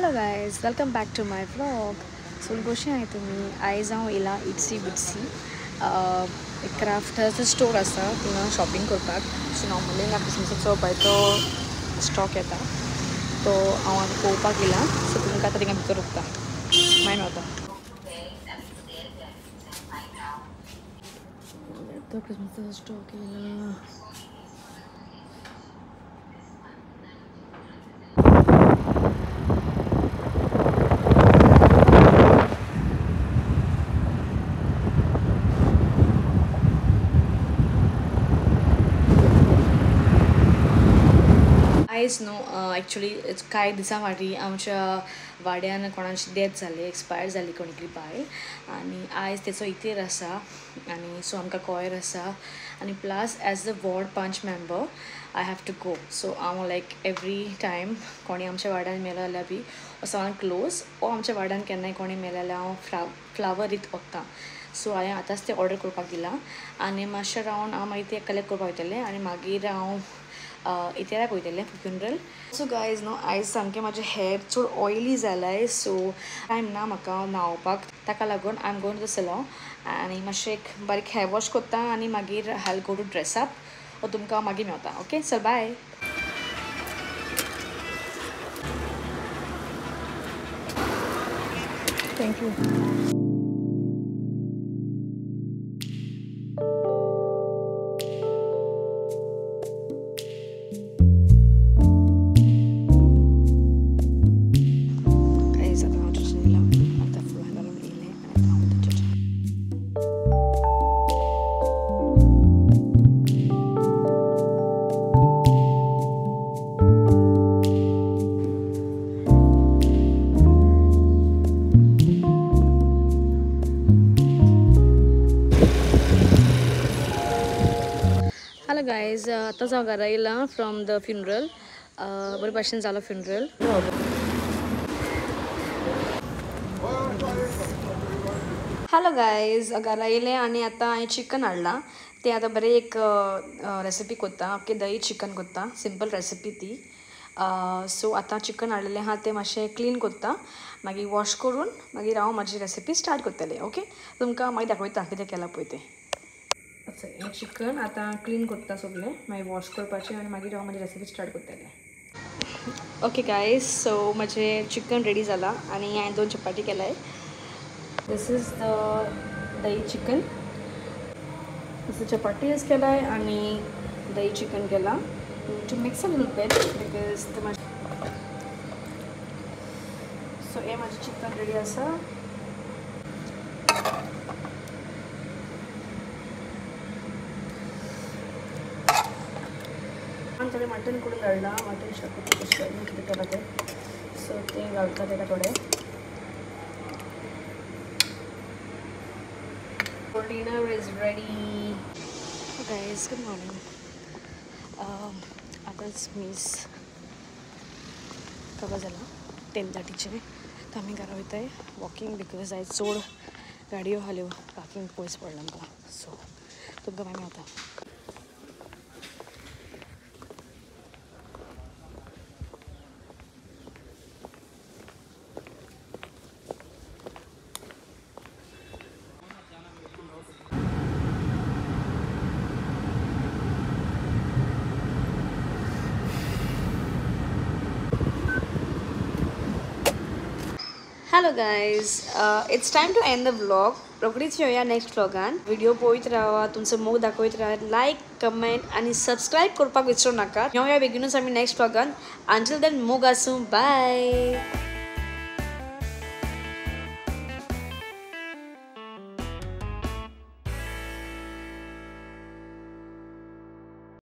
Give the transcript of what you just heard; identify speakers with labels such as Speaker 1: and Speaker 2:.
Speaker 1: Hello guys, welcome back to my vlog. So कशी आहे तुम्ही? आयज हांव येयला इट्सी बिट्सी एक क्राफ्टाचो स्टोर आसा थिंगा शॉपिंग करपाक. सो नॉर्मली ह्या क्रिसमसाचो पळय तो स्टॉक येता तो हांव पळोवपाक येयला. सो तुमकां आतां थिंगा भितर उरता मागीर मेवता. तो क्रिसमसाचो स्टॉक येयला. आयज न्हू एक्चुली कांय दिसां फाटीं आमच्या वाड्यान कोणाची डेथ जाली, एक्सपायर जाली कोणीकरी बायल आनी आयज तेचो इतेर आसा आनी सो आमकां कॉयर आसा आनी plus as a ward panch member I have to go. So हांव लायक एवरी टायम कोणी आमच्या वाड्यान मेलो जाल्यार बी असो हांव क्लोज ओ आमच्या वाड्यान केन्नाय कोणी मेलो जाल्यार हांव फ्लावर दित वता. सो हांवें आतांच तें ऑर्डर करपाक दिलां आनी मातशें रावन हांव मागीर तें कलेक्ट करपाक वयतलें आनी मागीर हांव इतेराक वयतलें फ्युनरल. सो गायज न्हू आयज सामकें म्हाजें हेर चड ऑयली जालाय सो टायम ना म्हाका न्हांवपाक, ताका लागून I am going to the salon आनी मातशें एक बारीक हेअर वॉश कोत्ता आनी मागीर I go to dress up तुमकां मागीर मेवता. Okay so bye. Thank you. Hello guys, आतांच हांव घरा येयलां फ्रॉम द फ्युनरल. बरे भाशेन जालो फ्युनरल. हॅलो गायज, घरा येयलें आनी आतां हांवें चिकन हाडलां. तें आतां बरें एक रेसिपी कोत्ता. ओके, दही चिकन कोत्ता, सिंपल रेसिपी ती. सो आतां चिकन हाडलेलें आहा तें मातशें क्लीन कोत्ता, मागीर वॉश करून मागीर हांव म्हाजी रेसिपी स्टार्ट करतलें. ओके, तुमकां मागीर दाखयता कितें केलां पळय तें. हें चिकन आतां क्लीन कोत्ता सगलें, मागीर वॉश करपाचें आनी मागीर हांव म्हाजी रेसिपी स्टार्ट करतलें. ओके गायज, सो म्हजें चिकन रेडी जालां आनी हांवें 2 चपाती केलाय. This is the dahi chicken. This chapatis केलाय आनी दही चिकन केलां to mix a little bit because so हें म्हाजें चिकन रेडी आसा. थोडें मटन करून घालना, मटन शाकोती कशें कितें केलां तें, सो तें घालता तेका थोडें. For dinner is ready. Guys, good morning. आतांच मीस कवर जाला 10:30चे. तर आमी घरा वयताय वॉकिंग बिकॉज आयज चड गाडयो हाल्यो पार्किंग पयस पडलां आमकां. सो तुमकां मागीर मेवता. Hello guys, it's time to end the vlog. रोकडीच येवया नेक्स्ट व्लॉगान. व्हिडिओ पळयत रावा, तुमचो मोग दाखयत रावा. लायक, कमेंट आनी सबस्क्रायब करपाक विसरूं नाका. येवया बेगीनूच आमी नेक्स्ट व्लॉगान. अंटील देन मोग आसूं. बाय.